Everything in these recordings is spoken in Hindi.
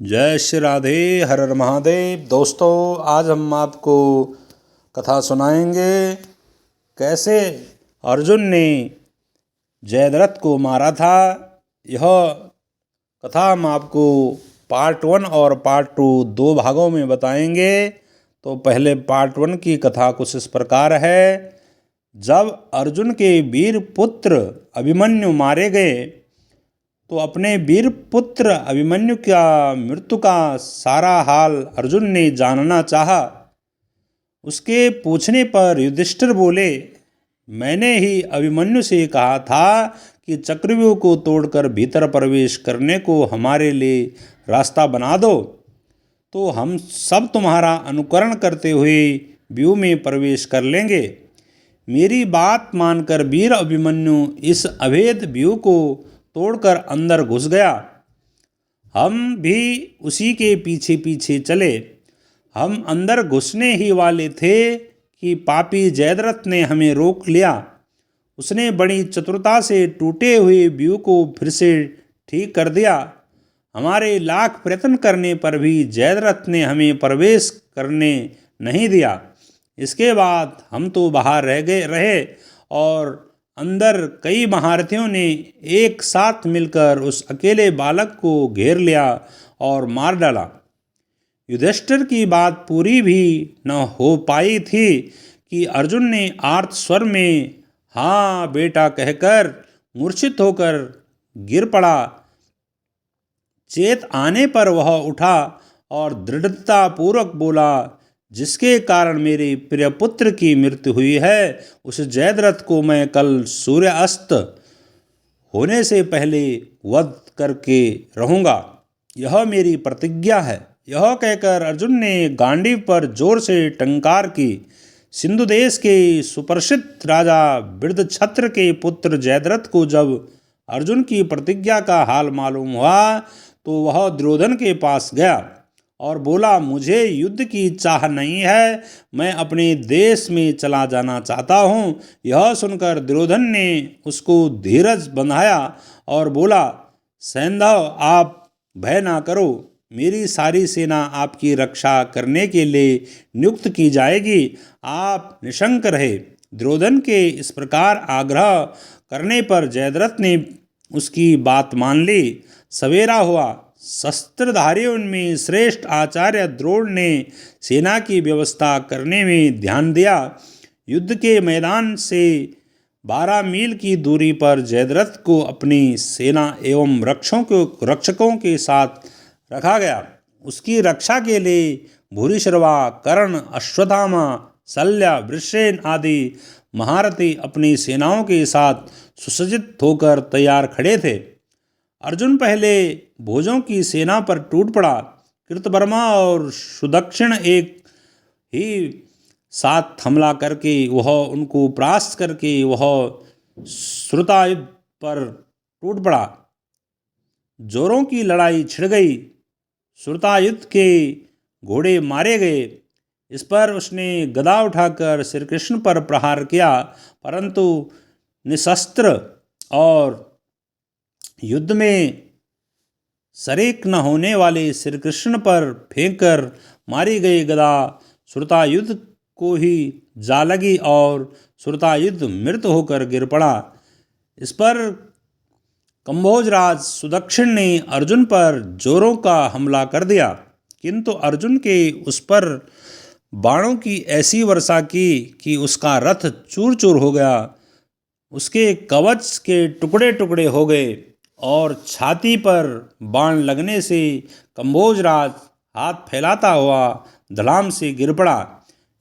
जय श्री राधे, हर हर महादेव। दोस्तों, आज हम आपको कथा सुनाएंगे कैसे अर्जुन ने जयद्रथ को मारा था। यह कथा हम आपको पार्ट 1 और पार्ट 2 दो भागों में बताएंगे। तो पहले पार्ट 1 की कथा कुछ इस प्रकार है। जब अर्जुन के वीर पुत्र अभिमन्यु मारे गए तो अपने वीर पुत्र अभिमन्यु का मृत्यु का सारा हाल अर्जुन ने जानना चाहा। उसके पूछने पर युधिष्ठिर बोले, मैंने ही अभिमन्यु से कहा था कि चक्रव्यूह को तोड़कर भीतर प्रवेश करने को हमारे लिए रास्ता बना दो, तो हम सब तुम्हारा अनुकरण करते हुए व्यूह में प्रवेश कर लेंगे। मेरी बात मानकर वीर अभिमन्यु इस अभेद व्यूह को तोड़कर अंदर घुस गया। हम भी उसी के पीछे पीछे चले। हम अंदर घुसने ही वाले थे कि पापी जयद्रथ ने हमें रोक लिया। उसने बड़ी चतुरता से टूटे हुए व्यूह को फिर से ठीक कर दिया। हमारे लाख प्रयत्न करने पर भी जयद्रथ ने हमें प्रवेश करने नहीं दिया। इसके बाद हम तो बाहर रहे और अंदर कई महारथियों ने एक साथ मिलकर उस अकेले बालक को घेर लिया और मार डाला। युधिष्ठिर की बात पूरी भी न हो पाई थी कि अर्जुन ने आर्त स्वर में हाँ बेटा कहकर मूर्छित होकर गिर पड़ा। चेत आने पर वह उठा और दृढ़ता पूर्वक बोला, जिसके कारण मेरे प्रिय पुत्र की मृत्यु हुई है, उस जयद्रथ को मैं कल सूर्यास्त होने से पहले वध करके रहूँगा। यह मेरी प्रतिज्ञा है। यह कहकर अर्जुन ने गांडीव पर जोर से टंकार की। सिंधु देश के सुप्रसिद्ध राजा वृद्धछत्र के पुत्र जयद्रथ को जब अर्जुन की प्रतिज्ञा का हाल मालूम हुआ तो वह दुर्योधन के पास गया और बोला, मुझे युद्ध की चाह नहीं है, मैं अपने देश में चला जाना चाहता हूँ। यह सुनकर दुर्योधन ने उसको धीरज बंधाया और बोला, सैंधव आप भय ना करो, मेरी सारी सेना आपकी रक्षा करने के लिए नियुक्त की जाएगी, आप निशंक रहे। दुर्योधन के इस प्रकार आग्रह करने पर जयद्रथ ने उसकी बात मान ली। सवेरा हुआ। शस्त्रधारियों में श्रेष्ठ आचार्य द्रोण ने सेना की व्यवस्था करने में ध्यान दिया। युद्ध के मैदान से 12 मील की दूरी पर जयद्रथ को अपनी सेना एवं रक्षकों के साथ रखा गया। उसकी रक्षा के लिए भूरिश्रवा, कर्ण, अश्वत्थामा, शल्य, वृषसेन आदि महारथी अपनी सेनाओं के साथ सुसज्जित होकर तैयार खड़े थे। अर्जुन पहले भोजों की सेना पर टूट पड़ा। कृतवर्मा और सुदक्षिण एक ही साथ हमला करके वह उनको परास्त करके वह श्रुतायुध पर टूट पड़ा। जोरों की लड़ाई छिड़ गई। श्रुतायुध के घोड़े मारे गए। इस पर उसने गदा उठाकर श्री कृष्ण पर प्रहार किया, परंतु निशस्त्र और युद्ध में शरीक न होने वाले श्री कृष्ण पर फेंककर मारी गई गदा श्रुतायुध को ही जा लगी और श्रुतायुध मृत होकर गिर पड़ा। इस पर कंभोजराज सुदक्षिण ने अर्जुन पर जोरों का हमला कर दिया, किंतु अर्जुन के उस पर बाणों की ऐसी वर्षा की कि उसका रथ चूर चूर हो गया। उसके कवच के टुकड़े टुकड़े हो गए और छाती पर बाण लगने से कंभोजराज हाथ फैलाता हुआ धड़ाम से गिर पड़ा।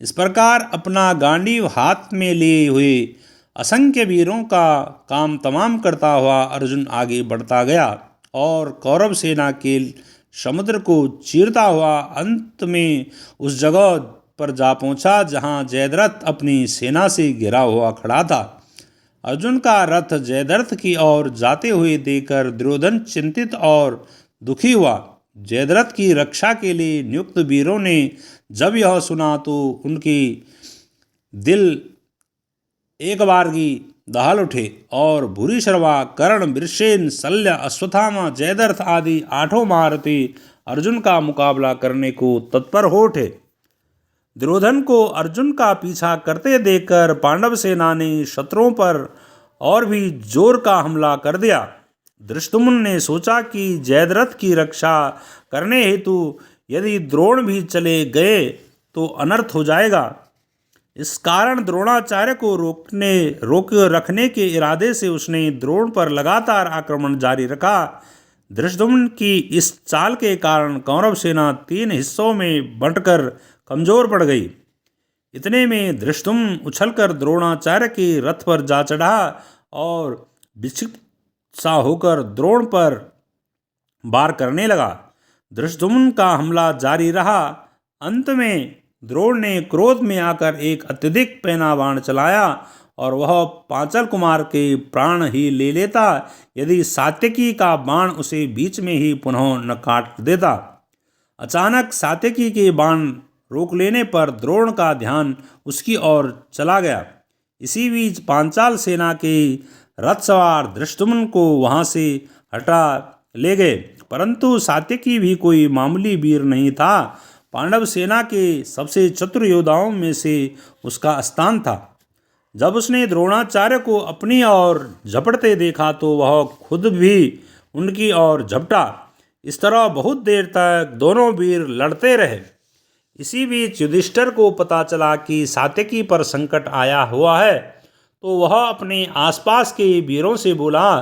इस प्रकार अपना गांडीव हाथ में लिए हुए असंख्य वीरों का काम तमाम करता हुआ अर्जुन आगे बढ़ता गया और कौरव सेना के समुद्र को चीरता हुआ अंत में उस जगह पर जा पहुंचा जहां जयद्रथ अपनी सेना से घिरा हुआ खड़ा था। अर्जुन का रथ जयद्रथ की ओर जाते हुए देखकर दुर्योधन चिंतित और दुखी हुआ। जयद्रथ की रक्षा के लिए नियुक्त वीरों ने जब यह सुना तो उनकी दिल एक बारगी दहाल उठे और भूरिश्रवा, कर्ण, वृषेन, शल्य, अश्वत्थामा, जयद्रथ आदि 8 महारथी अर्जुन का मुकाबला करने को तत्पर हो उठे। दुर्योधन को अर्जुन का पीछा करते देखकर पांडव सेना ने शत्रुओं पर और भी जोर का हमला कर दिया। धृष्टद्युम्न ने सोचा कि जयद्रथ की रक्षा करने हेतु यदि द्रोण भी चले गए तो अनर्थ हो जाएगा। इस कारण द्रोणाचार्य को रोक रखने के इरादे से उसने द्रोण पर लगातार आक्रमण जारी रखा। धृष्टद्युम्न की इस चाल के कारण कौरव सेना 3 हिस्सों में बंटकर कमजोर पड़ गई। इतने में धृष्टद्युम्न उछलकर द्रोणाचार्य के रथ पर जा चढ़ा और विक्षिप्त सा होकर द्रोण पर वार करने लगा। धृष्टद्युम्न का हमला जारी रहा। अंत में द्रोण ने क्रोध में आकर एक अत्यधिक पैना बाण चलाया और वह पांचल कुमार के प्राण ही ले लेता यदि सात्यकी का बाण उसे बीच में ही पुनः न काट देता। अचानक सात्यकी के बाण रोक लेने पर द्रोण का ध्यान उसकी ओर चला गया। इसी बीच पांचाल सेना के रथ सवार धृष्टद्युम्न को वहां से हटा ले गए, परंतु सात्यकी भी कोई मामूली वीर नहीं था। पांडव सेना के सबसे चतुर योद्धाओं में से उसका स्थान था। जब उसने द्रोणाचार्य को अपनी ओर झपटते देखा तो वह खुद भी उनकी ओर झपटा। इस तरह बहुत देर तक दोनों वीर लड़ते रहे। इसी बीच युधिष्ठिर को पता चला कि सात्यकी पर संकट आया हुआ है, तो वह अपने आसपास के वीरों से बोला,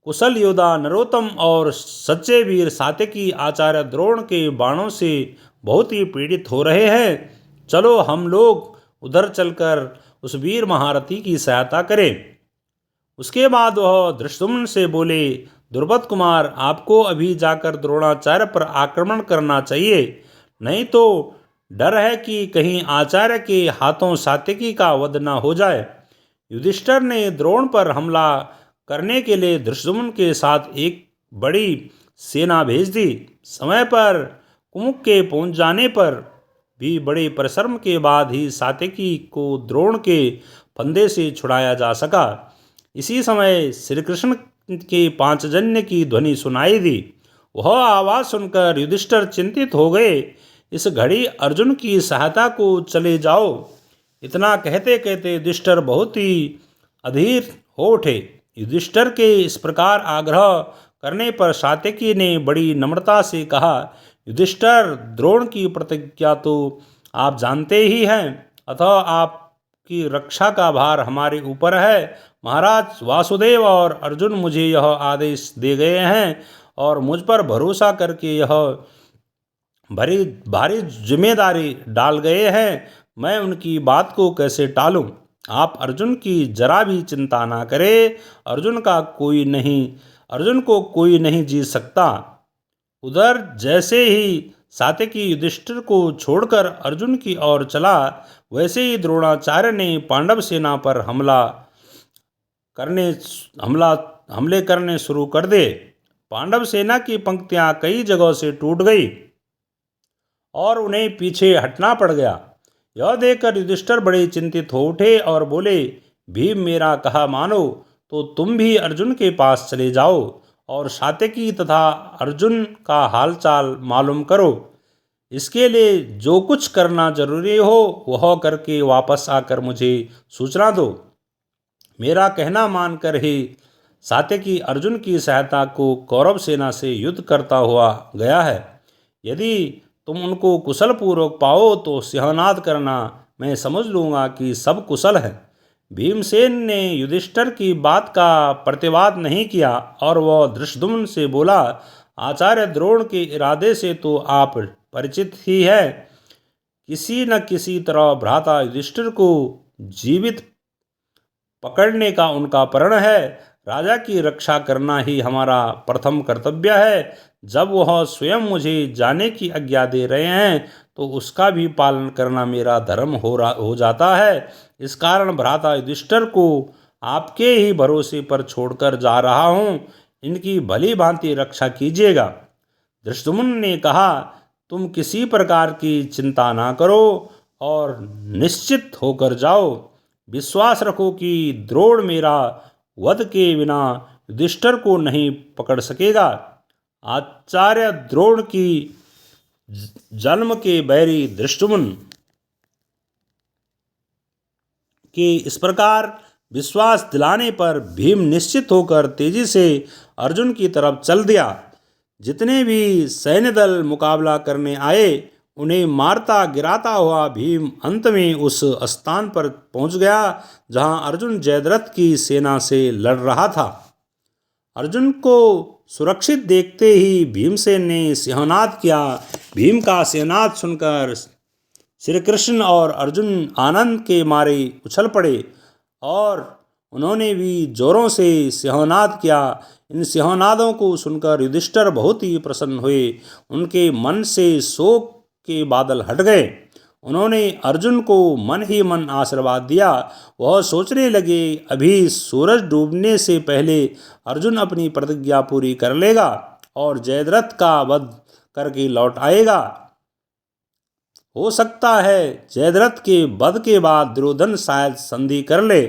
कुशल योद्धा नरोत्तम और सच्चे वीर सात्यकी आचार्य द्रोण के बाणों से बहुत ही पीड़ित हो रहे हैं। चलो हम लोग उधर चलकर उस वीर महारथी की सहायता करें। उसके बाद वह धृष्टद्युम्न से बोले, द्रुपद कुमार, आपको अभी जाकर द्रोणाचार्य पर आक्रमण करना चाहिए, नहीं तो डर है कि कहीं आचार्य के हाथों सात्यकी का वध न हो जाए। युधिष्ठिर ने द्रोण पर हमला करने के लिए धृष्टद्युम्न के साथ एक बड़ी सेना भेज दी। समय पर कुमुक के पहुंच जाने पर भी बड़े परिश्रम के बाद ही सात्यकी को द्रोण के फंदे से छुड़ाया जा सका। इसी समय श्री कृष्ण के पांचजन्य की ध्वनि सुनाई दी। वह आवाज़ सुनकर युधिष्ठिर चिंतित हो गए। इस घड़ी अर्जुन की सहायता को चले जाओ। इतना कहते कहते युधिष्ठिर बहुत ही अधीर हो उठे। युधिष्ठिर के इस प्रकार आग्रह करने पर सात्यकी ने बड़ी नम्रता से कहा, युधिष्ठिर, द्रोण की प्रतिज्ञा तो आप जानते ही हैं, अतः आपकी रक्षा का भार हमारे ऊपर है। महाराज वासुदेव और अर्जुन मुझे यह आदेश दे गए हैं और मुझ पर भरोसा करके यह भारी जिम्मेदारी डाल गए हैं। मैं उनकी बात को कैसे टालूं? आप अर्जुन की जरा भी चिंता ना करें। अर्जुन को कोई नहीं जीत सकता। उधर जैसे ही सात्यकी युधिष्ठिर को छोड़कर अर्जुन की ओर चला, वैसे ही द्रोणाचार्य ने पांडव सेना पर हमले करने शुरू कर दे। पांडव सेना की पंक्तियां कई जगहों से टूट गई और उन्हें पीछे हटना पड़ गया। यह देखकर युधिष्ठिर बड़े चिंतित हो उठे और बोले, भीम, मेरा कहा मानो तो तुम भी अर्जुन के पास चले जाओ और सात्यकी तथा अर्जुन का हालचाल मालूम करो। इसके लिए जो कुछ करना जरूरी हो वह करके वापस आकर मुझे सूचना दो। मेरा कहना मानकर ही सात्यकी अर्जुन की सहायता को कौरव सेना से युद्ध करता हुआ गया है। यदि तुम उनको कुशल पूर्वक पाओ तो सिंहनाद करना, मैं समझ लूँगा कि सब कुशल है। भीमसेन ने युधिष्ठिर की बात का प्रतिवाद नहीं किया और वह धृष्टद्युम्न से बोला, आचार्य द्रोण के इरादे से तो आप परिचित ही है। किसी न किसी तरह भ्राता युधिष्ठिर को जीवित पकड़ने का उनका प्रण है। राजा की रक्षा करना ही हमारा प्रथम कर्तव्य है। जब वह स्वयं मुझे जाने की आज्ञा दे रहे हैं तो उसका भी पालन करना मेरा धर्म हो जाता है। इस कारण भ्राता युधिष्ठिर को आपके ही भरोसे पर छोड़कर जा रहा हूँ। इनकी भली भांति रक्षा कीजिएगा। धृष्टद्युम्न ने कहा, तुम किसी प्रकार की चिंता ना करो और निश्चित होकर जाओ। विश्वास रखो कि द्रोण मेरा वध के बिना युधिष्ठिर को नहीं पकड़ सकेगा। आचार्य द्रोण की जन्म के बैरी धृष्टद्युम्न के इस प्रकार विश्वास दिलाने पर भीम निश्चित होकर तेजी से अर्जुन की तरफ चल दिया। जितने भी सैन्य दल मुकाबला करने आए उन्हें मारता गिराता हुआ भीम अंत में उस स्थान पर पहुंच गया जहां अर्जुन जयद्रथ की सेना से लड़ रहा था। अर्जुन को सुरक्षित देखते ही भीमसेन ने सिंहनाद किया। भीम का सिंहनाद सुनकर श्री कृष्ण और अर्जुन आनंद के मारे उछल पड़े और उन्होंने भी जोरों से सिंहनाद किया। इन सिंहनादों को सुनकर युधिष्ठिर बहुत ही प्रसन्न हुए। उनके मन से शोक के बादल हट गए। उन्होंने अर्जुन को मन ही मन आशीर्वाद दिया। वह सोचने लगे अभी सूरज डूबने से पहले अर्जुन अपनी प्रतिज्ञा पूरी कर लेगा और जयद्रथ का वध करके लौट आएगा। हो सकता है जयद्रथ के वध के बाद दुर्योधन शायद संधि कर ले।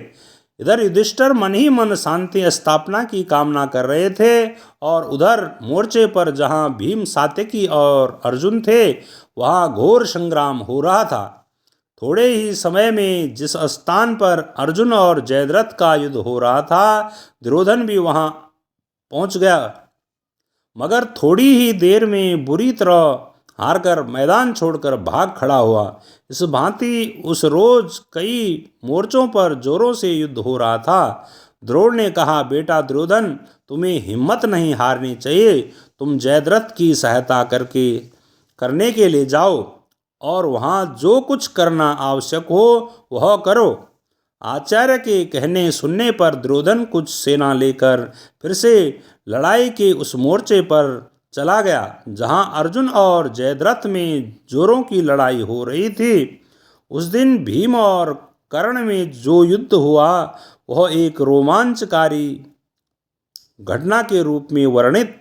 इधर युधिष्ठिर मन ही मन शांति स्थापना की कामना कर रहे थे और उधर मोर्चे पर जहां भीम सात्यकी और अर्जुन थे वहां घोर संग्राम हो रहा था। थोड़े ही समय में जिस स्थान पर अर्जुन और जयद्रथ का युद्ध हो रहा था दुर्योधन भी वहां पहुंच गया, मगर थोड़ी ही देर में बुरी तरह हारकर मैदान छोड़कर भाग खड़ा हुआ। इस भांति उस रोज कई मोर्चों पर जोरों से युद्ध हो रहा था। द्रोण ने कहा, बेटा दुर्योधन, तुम्हें हिम्मत नहीं हारनी चाहिए। तुम जयद्रथ की सहायता करने के लिए जाओ और वहाँ जो कुछ करना आवश्यक हो वह करो। आचार्य के कहने सुनने पर दुर्योधन कुछ सेना लेकर फिर से लड़ाई के उस मोर्चे पर चला गया जहां अर्जुन और जयद्रथ में जोरों की लड़ाई हो रही थी। उस दिन भीम और कर्ण में जो युद्ध हुआ वह एक रोमांचकारी घटना के रूप में वर्णित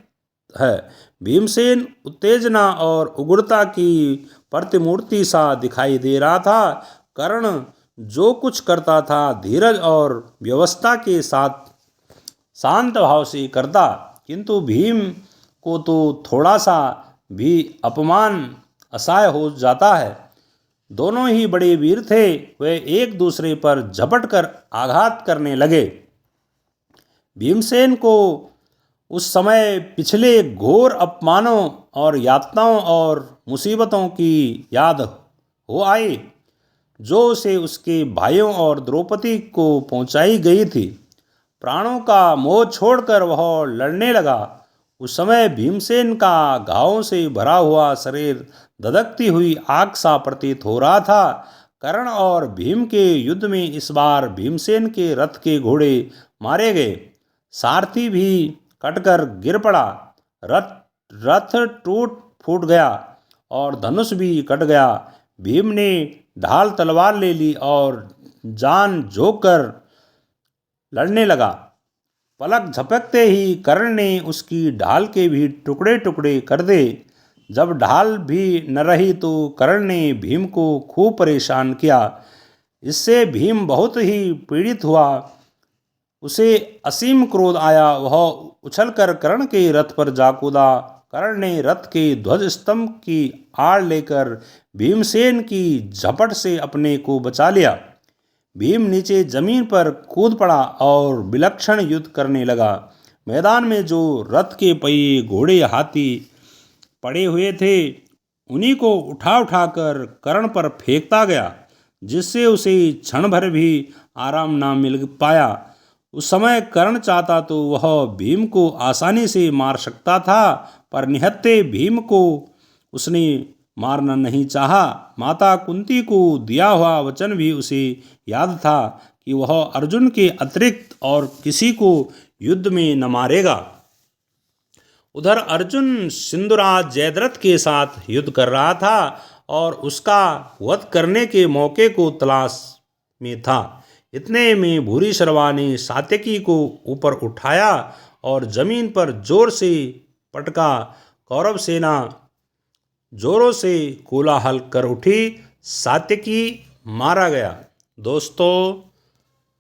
है। भीमसेन उत्तेजना और उग्रता की प्रतिमूर्ति सा दिखाई दे रहा था। कर्ण जो कुछ करता था धीरज और व्यवस्था के साथ शांत भाव से करता, किंतु भीम को तो थोड़ा सा भी अपमान असह्य हो जाता है। दोनों ही बड़े वीर थे। वे एक दूसरे पर झपट कर आघात करने लगे। भीमसेन को उस समय पिछले घोर अपमानों और यातनाओं और मुसीबतों की याद हो आई जो उसे उसके भाइयों और द्रौपदी को पहुंचाई गई थी। प्राणों का मोह छोड़कर वह लड़ने लगा। उस समय भीमसेन का घावों से भरा हुआ शरीर धधकती हुई आग सा प्रतीत हो रहा था। कर्ण और भीम के युद्ध में इस बार भीमसेन के रथ के घोड़े मारे गए। सारथी भी कटकर गिर पड़ा। रथ टूट फूट गया और धनुष भी कट गया। भीम ने ढाल तलवार ले ली और जान झोंक कर लड़ने लगा। पलक झपकते ही कर्ण ने उसकी ढाल के भी टुकड़े टुकड़े कर दे। जब ढाल भी न रही तो कर्ण ने भीम को खूब परेशान किया। इससे भीम बहुत ही पीड़ित हुआ। उसे असीम क्रोध आया। वह उछलकर कर्ण के रथ पर जा कूदा। कर्ण ने रथ के ध्वज स्तंभ की आड़ लेकर भीमसेन की झपट से अपने को बचा लिया। भीम नीचे जमीन पर कूद पड़ा और विलक्षण युद्ध करने लगा। मैदान में जो रथ के पहिए घोड़े हाथी पड़े हुए थे उन्हीं को उठा उठाकर कर्ण पर फेंकता गया, जिससे उसे क्षण भर भी आराम न मिल पाया। उस समय कर्ण चाहता तो वह भीम को आसानी से मार सकता था, पर निहत्थे भीम को उसने मारना नहीं चाहा। माता कुंती को दिया हुआ वचन भी उसे याद था कि वह अर्जुन के अतिरिक्त और किसी को युद्ध में न मारेगा। उधर अर्जुन सिंधुराज जयद्रथ के साथ युद्ध कर रहा था और उसका वध करने के मौके को तलाश में था। इतने में भूरी शर्वा ने सात्यकी को ऊपर उठाया और जमीन पर जोर से पटका। कौरव सेना जोरों से कोलाहल कर उठी। सात्यकी मारा गया। दोस्तों,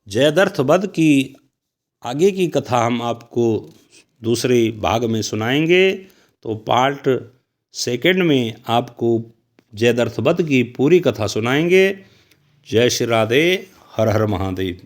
जयद्रथ वध की आगे की कथा हम आपको दूसरे भाग में सुनाएंगे। तो पार्ट सेकंड में आपको जयद्रथ वध की पूरी कथा सुनाएंगे। जय श्री राधे, हर हर महादेव।